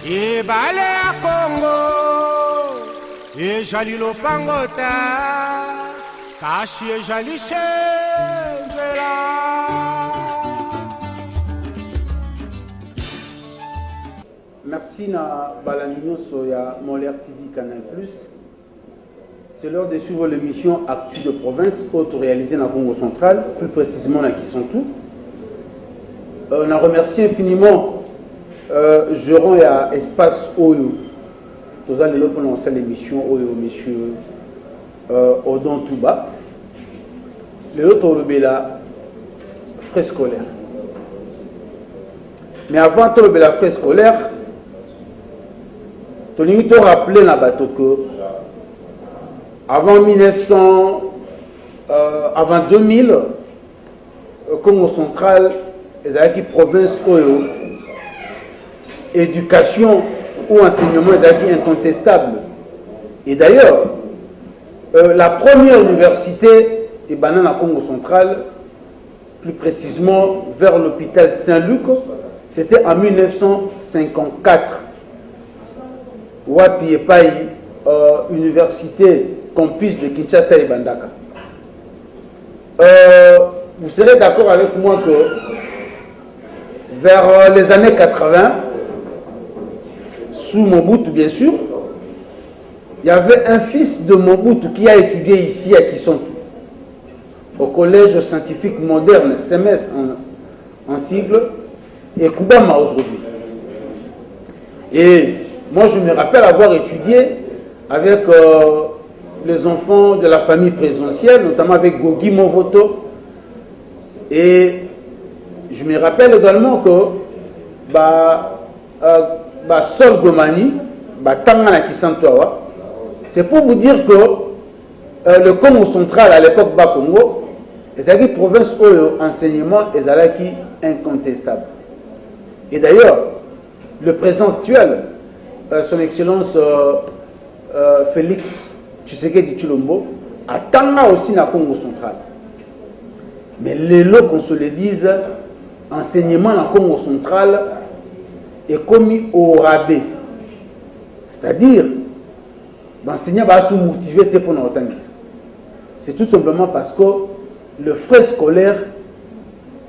Ebale ya Congo ejali lopangota kashi ejali shenzela. Merci na Balanignoso ya Molière TV Canal+. C'est l'heure de suivre l'émission Actu de province auto-réalisée dans le Congo central, plus précisément dans Kisantu. On a remercié infiniment Geron et Espace Oyo. Nous allons prononcer l'émission Oyo, monsieur Odon Touba. L'autre Olobela, frais scolaire. Mais avant de la frais scolaire, tu as rappelé la bateau que avant 1900, avant 2000, Congo central, les acquis province Oyo, éducation ou enseignement, les acquis incontestables. Et d'ailleurs, la première université est banane à Congo central, plus précisément vers l'hôpital Saint-Luc, c'était en 1954. Wapi Epai, université campus de Kinshasa et Bandaka. Vous serez d'accord avec moi que vers les années 80, sous Mobutu bien sûr, il y avait un fils de Mobutu qui a étudié ici à Kisantu, au collège scientifique moderne, CMS en sigle, et Koubama aujourd'hui. Et moi je me rappelle avoir étudié avec les enfants de la famille présidentielle, notamment avec Gogi Movoto. Et je me rappelle également que Sol Gomani, Tangana Kisantoa, c'est pour vous dire que le Congo central à l'époque Bas-Congo, les provinces où l'enseignement est incontestable. Et d'ailleurs, le président actuel, son excellence Félix Tshisekedi Tshilombo, attend aussi dans le Congo central. Mais les lots, qu'on se le dise, enseignement dans le Congo central est commis au rabais. C'est-à-dire, l'enseignant va se motiver pour nous. C'est tout simplement parce que le frais scolaire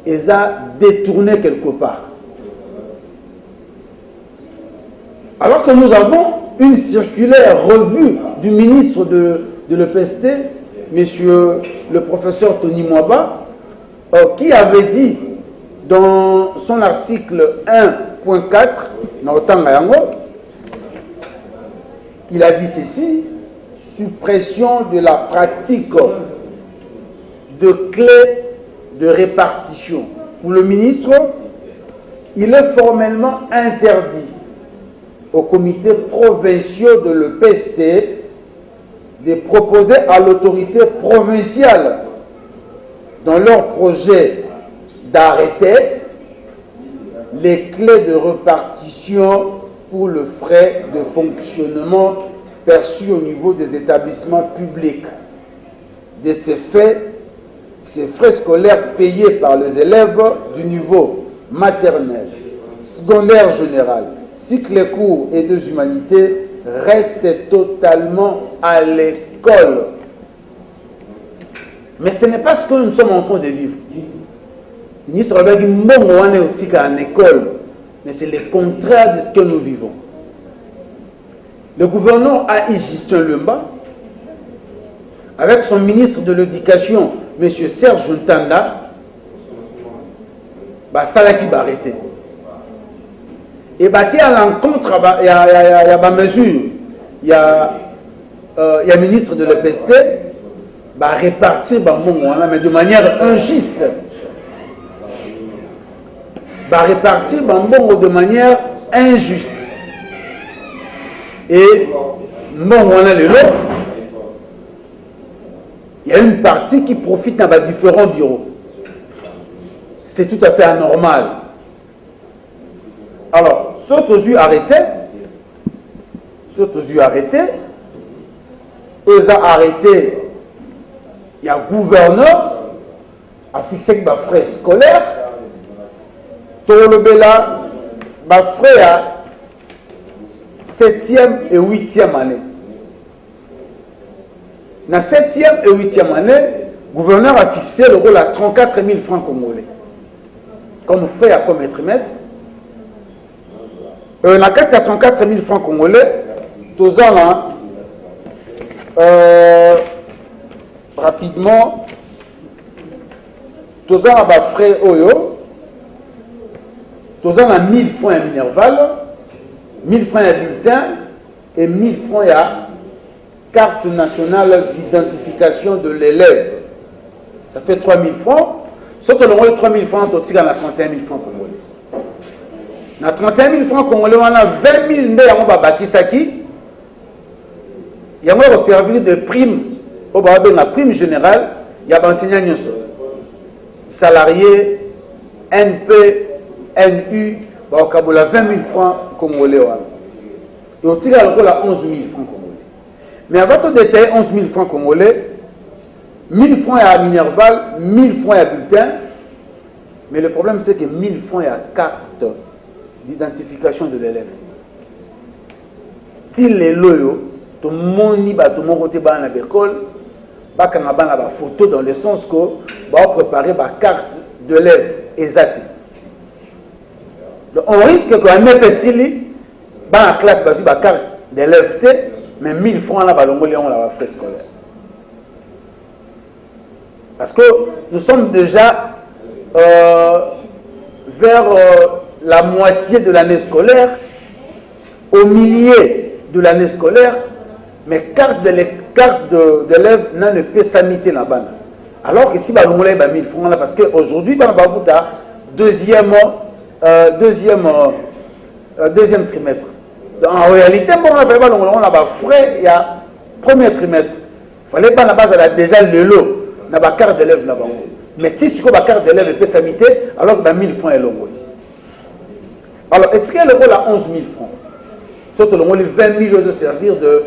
est détourné quelque part. Alors que nous avons une circulaire revue du ministre de l'EPST, monsieur le professeur Tony Mwaba, qui avait dit dans son article 1.4, il a dit ceci: suppression de la pratique de clés de répartition. Pour le ministre, il est formellement interdit aux comités provinciaux de l'EPST de proposer à l'autorité provinciale dans leur projet d'arrêté les clés de répartition pour le frais de fonctionnement perçus au niveau des établissements publics. De ces faits, ces frais scolaires payés par les élèves du niveau maternel, secondaire général, cycle court et des humanités restent totalement à l'école. Mais ce n'est pas ce que nous sommes en train de vivre. Le ministre a dit en école, mais c'est le contraire de ce que nous vivons. Le gouvernement a eu Justin Lumba, avec son ministre de l'Éducation, M. Serge Ntanda, ça qui va arrêter. Et à l'encontre, il y a mesure, il y a le ministre de l'EPST, répartir mais de manière injuste. Répartir de manière injuste. Et il y a une partie qui profite dans différents bureaux. C'est tout à fait anormal. Alors, ceux que j'ai arrêtés, ils ont arrêté, il y a un gouverneur a fixé que frais scolaires, tout le bela, frère 7e et 8e année. Dans la 7e et 8e année, le gouverneur a fixé le rôle à 34 000 francs congolais. Comme frais à premier trimestre. Dans la 34 000 francs congolais, tous ans là, rapidement, tous ans là, frais Oyo, tous ans là, 1000 francs à Minerval, 1000 francs à bulletin et 1000 francs à carte nationale d'identification de l'élève. Ça fait 3000 francs. Sauf que le 3000 francs, tu as 31 000 francs congolais. Dans 31 000 francs congolais, on a 20 000 nés à Mobabakisaki. Il y a un service de prime, la prime générale, il y a des enseignants, salariés, NP, NU, il y a 20 000 francs congolais. Et on tire à 11 000 francs congolais. Mais avant de détailler 11 000 francs congolais, 1000 francs à Minerval, 1000 francs à bulletin. Mais le problème, c'est que 1000 francs à carte d'identification de l'élève. Si les loyaux, tout le monde côté à l'école, il y a des photos dans le sens que va préparer la carte de l'élève exacte. On risque qu'un épaissili, dans la classe, il y a une carte d'élève, mais 1000 francs là, on a frais scolaires. Parce que nous sommes déjà vers la moitié de l'année scolaire, au milieu de l'année scolaire, mais carte d'élève ne peut s'amiter là-bas. Alors que si on a 1000 francs là, parce qu'aujourd'hui, on a deuxième trimestre. En réalité, on a frais, il y a premier trimestre. Il fallait pas la base, elle a déjà le lot. Na ba carte d'élève là-bas. Mais si la carte d'élève peut s'amiter, alors que 1000 francs est long. Alors, est-ce que le rôle a 11 000 francs? Surtout le rôle 20 000 de servir de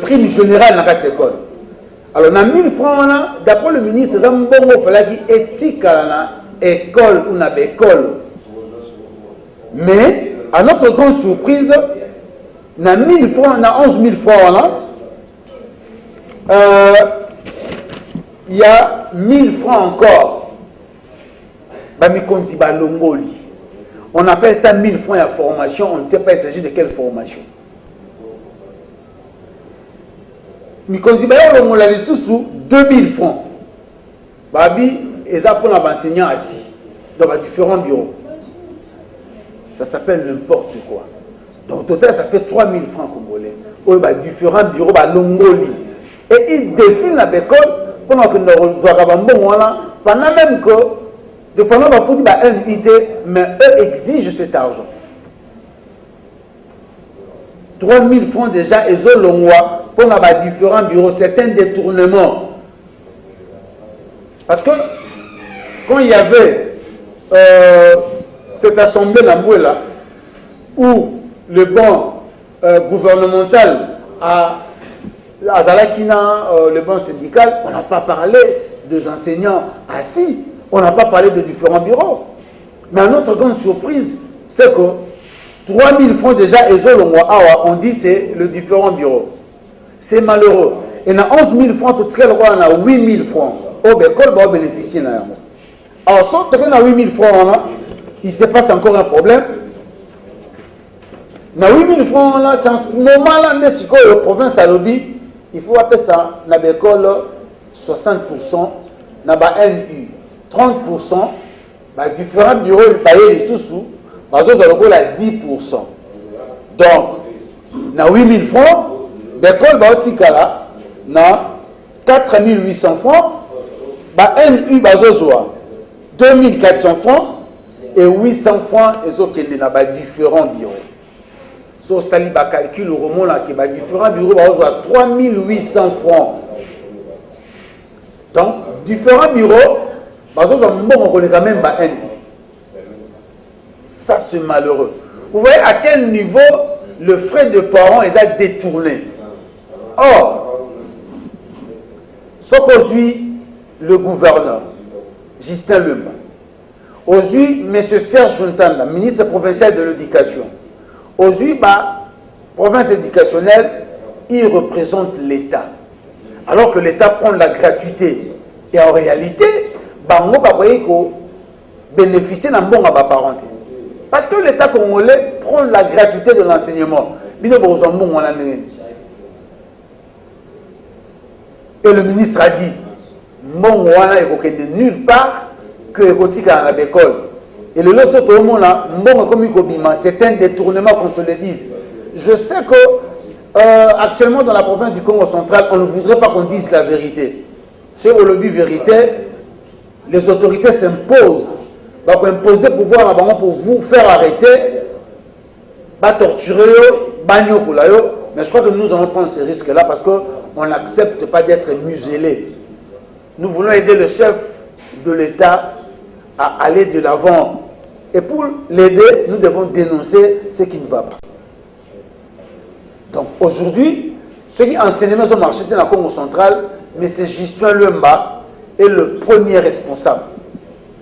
prime générale dans cette école. Alors, dans 1000 francs, d'après le ministre, il fallait qu'il éthique à l'école ou à l'école. Mais, à notre grande surprise, dans 1000 francs, dans 11 000 francs, il y a 1000 francs encore. On appelle ça 1000 francs à formation. On ne sait pas il s'agit de quelle formation. On a sous 2000 francs. Babi, ils apprennent à enseigner assis dans différents bureaux. Ça s'appelle n'importe quoi. Donc au total, ça fait 3000 francs congolais. Différents bureaux, Longoli. Et ils défilent à l'école pendant que nous avons pendant même que de fois il faut dire une idée, mais eux exigent cet argent. 3000 francs déjà, ils ont le mois pour différents bureaux, c'est un détournement. Parce que quand il y avait cette assemblée là où le banc gouvernemental a le banc syndical, on n'a pas parlé des enseignants assis, on n'a pas parlé de différents bureaux. Mais notre grande surprise, c'est que 3000 francs déjà, on dit c'est le différent bureau. C'est malheureux. Et dans 11 000 francs, tout ce qu'on a 8 000 francs. L'école va bénéficier. Alors, si on a 8 000 francs, il se passe encore un problème. Dans 8 000 francs, c'est en ce moment-là, la province à lobby, il faut appeler ça, dans l'école, 60%, dans la NU, 30%, dans différents bureaux, ils payent les sous-sous, dans les autres, à 10%. Donc, dans 8 000 francs, l'école va aussi dans 4 800 francs, dans NU, dans 2 400 francs, et 800 francs, ils ont dans différents bureaux. So, ça li ba calcul au roman là qui va différents bureaux va 3800 francs. Donc différents bureaux on connaît quand même ba ça c'est malheureux. Vous voyez à quel niveau le frais de parents est détourné. Or ce qu'aujourd'hui le gouverneur Justin Lemba Aujourd'hui, M. Serge Ntanda, ministre provincial de l'Éducation, aujourd'hui, province éducationnelle, il représente l'État. Alors que l'État prend la gratuité. Et en réalité, bango baboye ko bénéficier d'un bon à parenté. Parce que l'État congolais prend la gratuité de l'enseignement. Et le ministre a dit, mon wana est nulle part que l'écotika à l'école. Et le loso tout le monde là, c'est un détournement qu'on se le dise. Je sais que actuellement dans la province du Congo central, on ne voudrait pas qu'on dise la vérité. C'est au lobby vérité, les autorités s'imposent. Pour imposer pouvoir pour vous faire arrêter, torturer, mais je crois que nous allons prendre ces risques-là parce qu'on n'accepte pas d'être muselé. Nous voulons aider le chef de l'État à aller de l'avant. Et pour l'aider, nous devons dénoncer ce qui ne va pas. Donc aujourd'hui, ceux qui enseignement sont marchés dans la Congo centrale, mais c'est Justin Lemba est le premier responsable.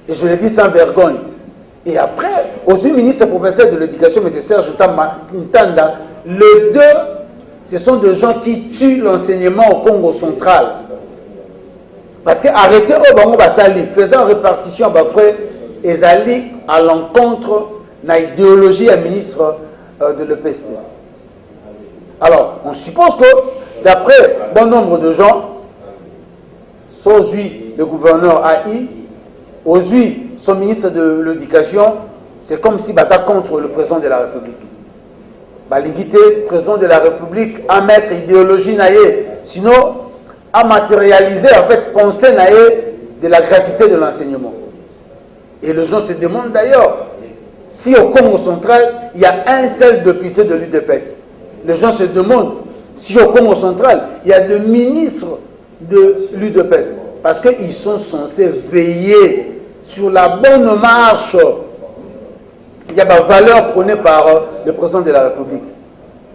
Et je le dis sans vergogne. Et après, aussi ministre provincial de l'Éducation, M. Serge Ntanda, les deux, ce sont des gens qui tuent l'enseignement au Congo central. Parce que arrêter au Bango Basali, faisant répartition à frère, ils allaient à l'encontre de l'idéologie à ministre de l'EPST. Alors, on suppose que, d'après bon nombre de gens, aujourd'hui, le gouverneur AI, aujourd'hui, son ministre de l'Éducation, c'est comme si ça contre le président de la République. L'égalité, président de la République, à mettre idéologie naïe, sinon à matérialiser, en fait, pensée naïe de la gratuité de l'enseignement. Et les gens se demandent d'ailleurs si au Congo central, il y a un seul député de l'UDPS. Les gens se demandent si au Congo central, il y a des ministres de l'UDPS. Parce qu'ils sont censés veiller sur la bonne marche. Il y a des valeurs prônées par le président de la République.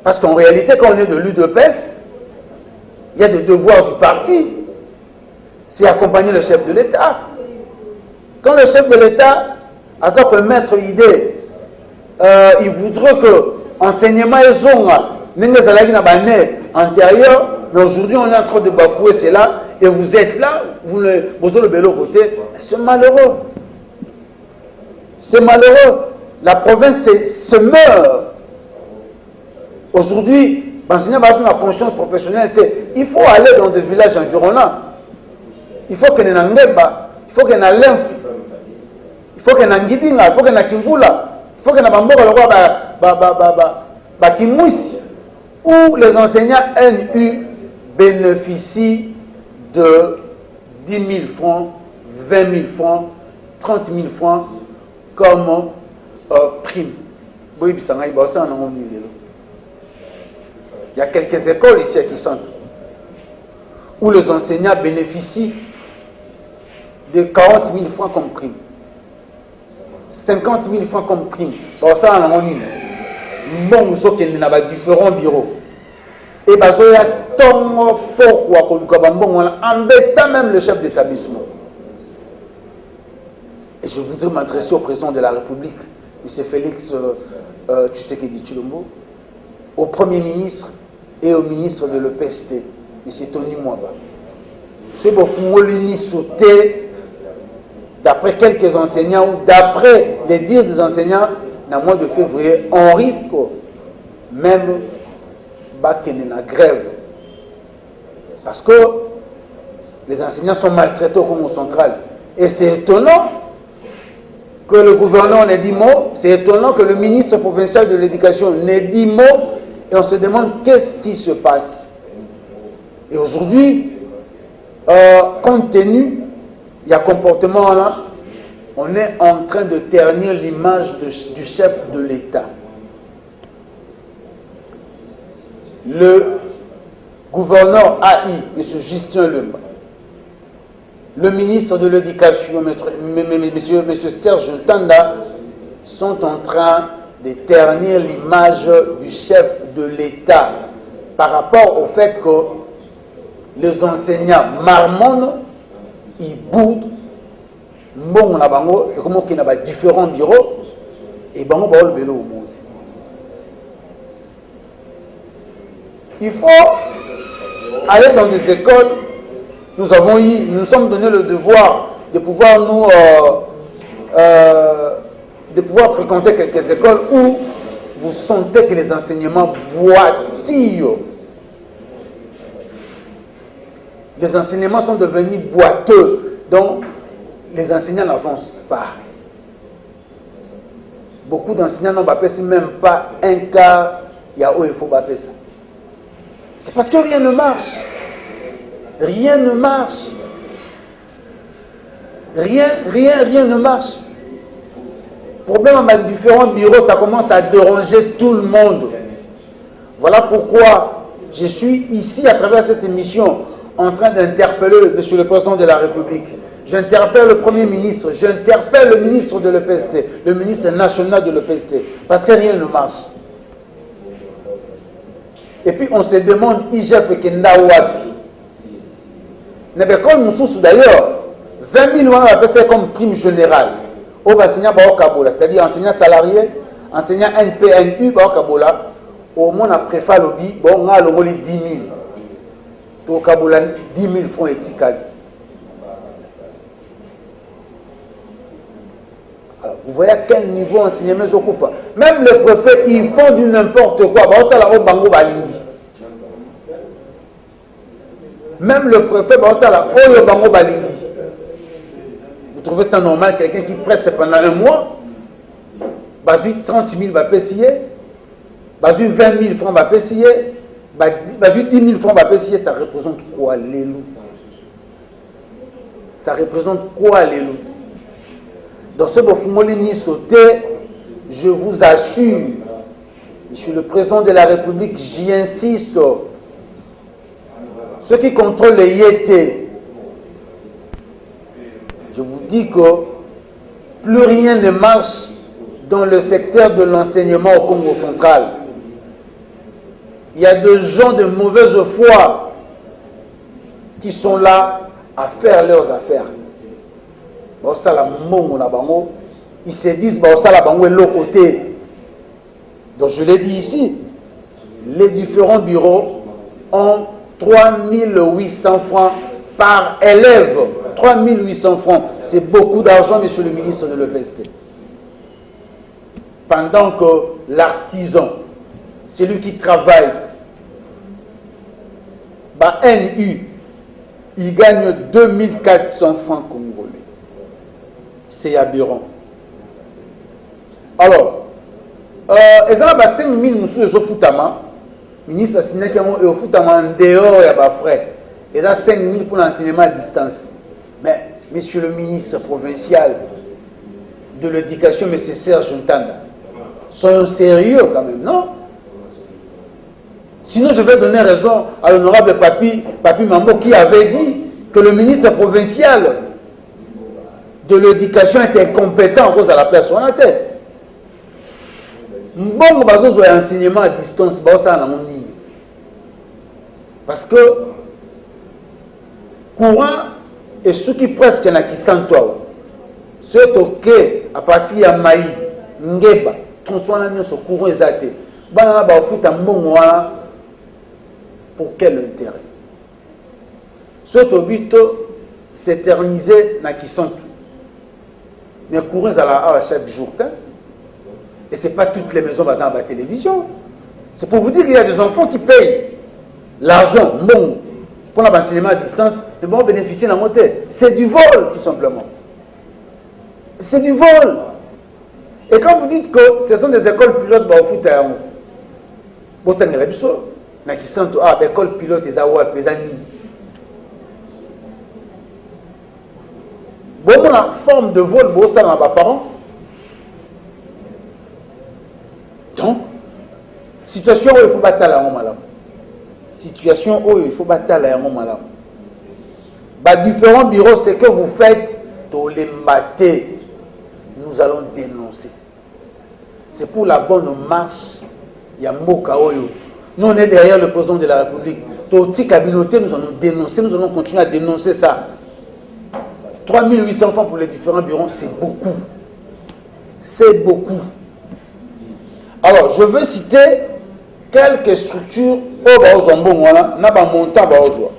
Parce qu'en réalité, quand on est de l'UDPS, il y a des devoirs du parti. C'est accompagner le chef de l'État. Quand le chef de l'État a ça comme maître idée, il voudrait que l'enseignement est zonga, antérieur, mais aujourd'hui on est en train de bafouer cela, et vous êtes là, vous avez le vélo côté, c'est malheureux. C'est malheureux. La province se meurt. Aujourd'hui, l'enseignant a une conscience professionnelle. Il faut aller dans des villages environnants. Il faut qu'il y ait un Ngeba, il faut qu'il y ait un Lenf, il faut qu'il y ait un Ngidinga, il faut qu'il y ait un Kimvula, il faut qu'il y ait un Bamboka, Kimouissi, où les enseignants NU bénéficient de 10 000 francs, 20 000 francs, 30 000 francs comme prime. Il y a quelques écoles ici qui sont où les enseignants bénéficient de 40 000 francs comme prime, 50 000 francs comme prime. Bon, ça, on a différents bureaux. Et il y a pourquoi embêtant même le chef d'établissement. Et je voudrais m'adresser au président de la République, M. Félix Tshisekedi Tshilombo, au Premier ministre et au ministre de l'EPST, M. Tony Mwaba. C'est pour l'uni sauter, d'après quelques enseignants, ou d'après les dires des enseignants, dans le mois de février, on risque même qu'il y ait une grève. Parce que les enseignants sont maltraités au Congo central. Et c'est étonnant que le gouverneur n'ait dit mot, c'est étonnant que le ministre provincial de l'Éducation n'ait dit mot, et on se demande qu'est-ce qui se passe. Et aujourd'hui, compte tenu, il y a comportement là, on est en train de ternir l'image du chef de l'État. Le gouverneur AI, M. Justin Lemba, le ministre de l'Éducation, M. Serge Ntanda, sont en train de ternir l'image du chef de l'État par rapport au fait que les enseignants marmonnent, ils boudent Bon, on a bango, et comment qu'il y a différents bureaux, et bango, bah, le vélo au monde. Il faut aller dans des écoles. Nous sommes donné le devoir de pouvoir de pouvoir fréquenter quelques écoles où vous sentez que les enseignements boitillent. Les enseignements sont devenus boiteux, donc les enseignants n'avancent pas. Beaucoup d'enseignants n'ont pas même pas un quart, il y a où il faut pas ça. C'est parce que rien ne marche. Rien ne marche. Rien ne marche. Problème avec différents bureaux, ça commence à déranger tout le monde. Voilà pourquoi je suis ici à travers cette émission en train d'interpeller Monsieur le Président de la République. J'interpelle le Premier ministre, j'interpelle le ministre de l'EPST, le ministre national de l'EPST, parce que rien ne marche. Et puis on se demande, IGF Kenda Wapi. Comme nous d'ailleurs, 20 000 euros c'est comme prime générale. Au enseignant Kabola, c'est-à-dire enseignant salarié, enseignant NPNU Kabola, au moins on a préféré le dit, bon, on a le 10 000. Au Kabola, 10 000 francs étiquetés. Vous voyez à quel niveau enseignement je coupe. Même le préfet, ils font du n'importe quoi. Même le préfet, vous trouvez ça normal, quelqu'un qui presse pendant un mois, 30 000 va payer, 20 000 francs va payer, 10 000 francs va payer, ça représente quoi les loups? Ça représente quoi les loups? Dans ce Bofumoli ni sauté, je vous assure, je suis le président de la République, j'y insiste, ceux qui contrôlent les yétés, je vous dis que plus rien ne marche dans le secteur de l'enseignement au Congo central. Il y a des gens de mauvaise foi qui sont là à faire leurs affaires. Ils se disent l'autre côté. Donc je l'ai dit ici, les différents bureaux ont 3 800 francs par élève. 3 800 francs, c'est beaucoup d'argent, monsieur le ministre de l'EPST. Pendant que l'artisan, celui qui travaille, NU, il gagne 2400 francs congolais. C'est aberrant. Alors, ils ont 5 000 nous foutama. Le ministre a signé qu'il y a un foutama en dehors, il y a des frais. Ils ont 5 000 pour l'enseignement à distance. Mais, monsieur le ministre provincial de l'éducation, M. Serge Ntanda, soyons sérieux quand même, non? Sinon, je vais donner raison à l'honorable Papi Mambo qui avait dit que le ministre provincial de l'éducation était incompétent à cause de la personne. Bon, on va faire un enseignement à distance, parce que courant et ceux qui presque n'a qui sentent toi, ceux qui à partir de Maïd, Ngeba, transformer ce courant exaté, banana ba fout un bon pour quel intérêt? Ceux qui s'éterniser n'a qui sentent. Mais courant à chaque jour. Et ce n'est pas toutes les maisons basées à la télévision. C'est pour vous dire qu'il y a des enfants qui payent l'argent, bon, pour l'enseignement à distance, ils vont bénéficier de la montée. C'est du vol, tout simplement. C'est du vol. Et quand vous dites que ce sont des écoles pilotes, bah, au foot, vous avez la biso, mais qui sont écoles pilotes, ils ont des amis. Bon, la forme de vol, bon, ça n'a pas parents. Donc, situation où il faut battre la malam. Situation où il faut battre la malam. Différents bureaux, ce que vous faites, dans les matés, nous allons dénoncer. C'est pour la bonne marche. Il y a Moka Oyo. Nous, on est derrière le président de la République. Toti Kabinoté, nous allons dénoncer, nous allons continuer à dénoncer ça. 3800 francs pour les différents bureaux, c'est beaucoup. C'est beaucoup. Alors, je veux citer quelques structures au Baozombo, n'a pas montant Baozoa.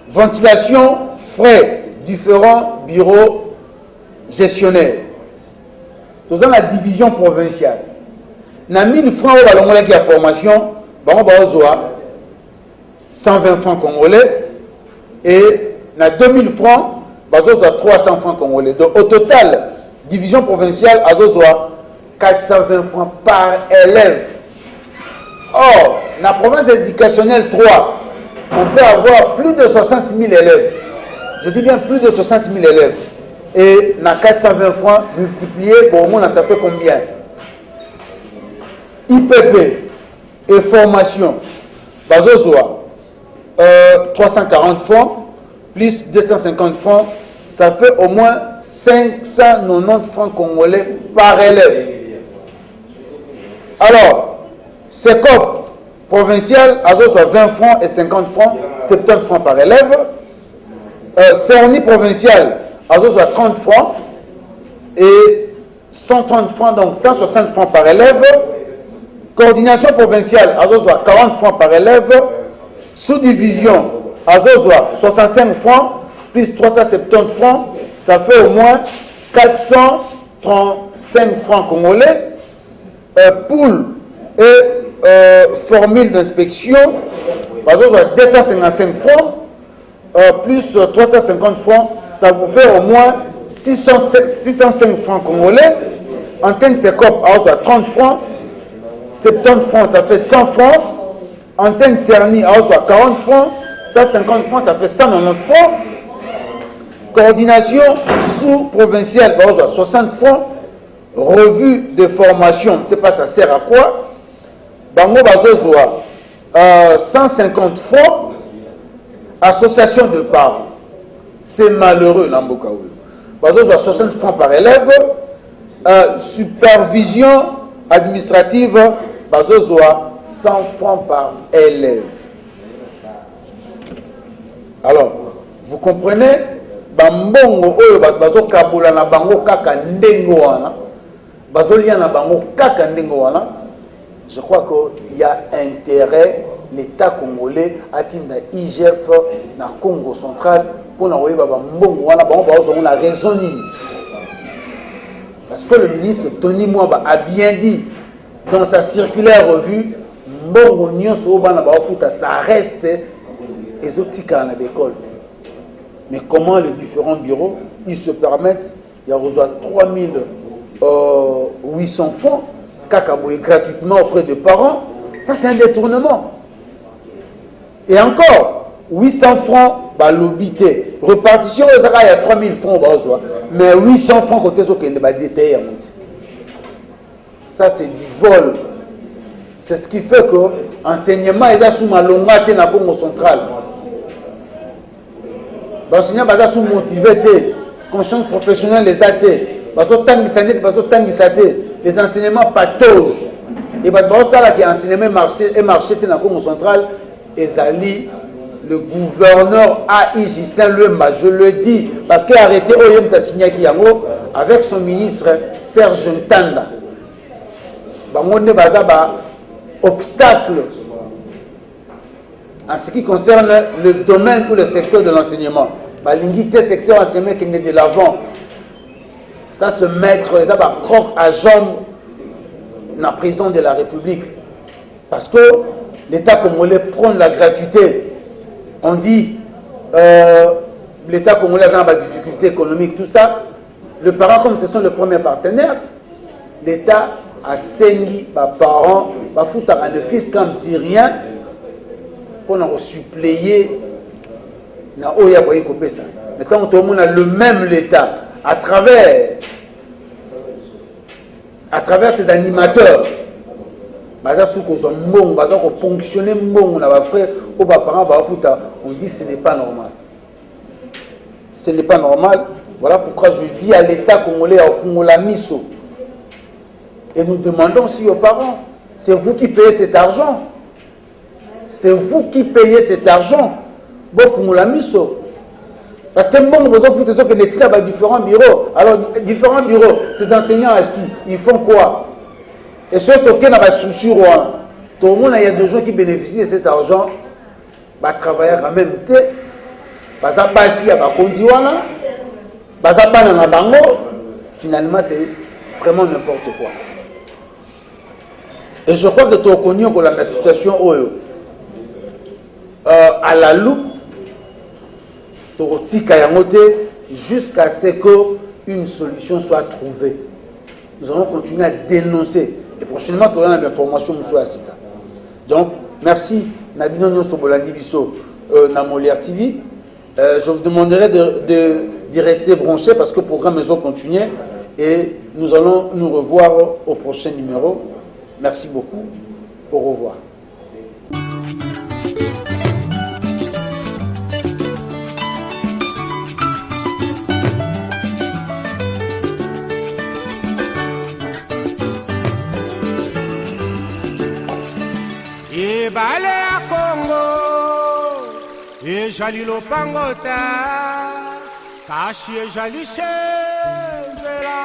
Ventilation, frais, différents bureaux gestionnaires. Nous avons la division provinciale. Na 1000 francs au Balongolais qui a formation, Baozoa, 120 francs congolais, et na 2000 francs, Baozoa 300 francs congolais. Donc au total, division provinciale, Baozoa 420 francs par élève. Or, dans la province éducationnelle 3, on peut avoir plus de 60 000 élèves. Je dis bien plus de 60 000 élèves. Et dans 420 francs multiplié, bon, au moins, ça fait combien? IPP et formation, Bazozoa, 340 francs, plus 250 francs, ça fait au moins 590 francs congolais par élève. Alors, CECOP provincial, Bazozoa 20 francs et 50 francs, 70 francs par élève. CERNI provincial, Bazozoa 30 francs et 130 francs, donc 160 francs par élève. Coordination provinciale, Azozoa 40 francs par élève. Sous-division, Azozoa 65 francs, plus 370 francs, ça fait au moins 435 francs congolais. Poule et formule d'inspection, Azozoa 255 francs, plus 350 francs, ça vous fait au moins 605 francs congolais. Antenne CECOP, Azozoa 30 francs. 70 francs, ça fait 100 francs. Antenne Cerny, à 40 francs. 150 francs, ça fait 190 francs. Coordination sous-provinciale, 60 francs. Revue de formation, je ne sais pas ça sert à quoi. Bango Bazozoa, 150 francs. Association de parents. C'est malheureux, Nambokaoui. Bazozoa, 60 francs par élève. Supervision administrative, Bazozoa 100 francs par élève. Alors, vous comprenez, Bambongo oyo bazo kabola na bango kaka ndengo wana, bazolia na bango kaka ndengo wana. Je crois qu'il y a intérêt l'État congolais à tinda IGF na Congo central pour na oyiba bambongo wana bango bazo na raison nini. Parce que le ministre Tony Mwaba a bien dit dans sa circulaire revue, Mbongo Nyonso Bana Baofuta, ça reste exotique à l'école. Mais comment les différents bureaux, ils se permettent, il y a 3800 francs, Kakaboué gratuitement auprès des parents, ça c'est un détournement. Et encore, 800 francs, l'obité. Repartition, il y a 3000 francs, mais 800 francs, côté ce qu'il y a détaillé. Ça, c'est du vol. C'est ce qui fait que l'enseignement est sous ma longue à la Congo centrale. L'enseignant est sous motivé, conscience professionnelle les athées. Les enseignements patauges. Et ça, qui enseignement et marché dans la Congo centrale, Ezali, le gouverneur A.I. Justin Lemba, je le dis, parce qu'il a arrêté Oyem Tassigna Kiyango avec son ministre Serge Ntanda. Bangonde Bazaba, obstacle en ce qui concerne le domaine ou le secteur de l'enseignement. Balingité, secteur enseignement qui est de l'avant. Ça se mettre, ça va croque à jambe dans la prison de la République. Parce que l'État congolais prend la gratuité. On dit l'État congolais a des difficultés économiques, tout ça. Le parent, comme ce sont les premiers partenaires, l'État a saigné les parents, le fils quand dit rien, pour nous suppléer. Maintenant, tout le monde a le même l'État à travers ses animateurs. On dit que ce n'est pas normal. Ce n'est pas normal. Voilà pourquoi je dis à l'État congolais à Fungola Miso. Et nous demandons aussi aux parents, c'est vous qui payez cet argent. C'est vous qui payez cet argent. bofungula miso. Parce que bon, vous offrez que les étudiants à différents bureaux. Alors, différents bureaux, ces enseignants assis, ils font quoi? Et surtout, qu'il y a une structure, tout le monde, il y a des gens qui bénéficient de cet argent, bah, travailler en même temps, bah, ça passe ici, bah, continuer, bah, ça passe dans la bango. Finalement, c'est vraiment n'importe quoi. Et je crois que tu connais la situation à la loupe, jusqu'à ce qu'une solution soit trouvée. Nous allons continuer à dénoncer. Et prochainement, tu auras l'information. Donc, merci. Nabino Sobolani Bisso, Namolière TV. Je vous demanderai d'y rester branché parce que le programme va continuer. Et nous allons nous revoir au prochain numéro. Merci beaucoup. Au revoir. Ebale ya Congo ejali lopangota kashi ejali shenzela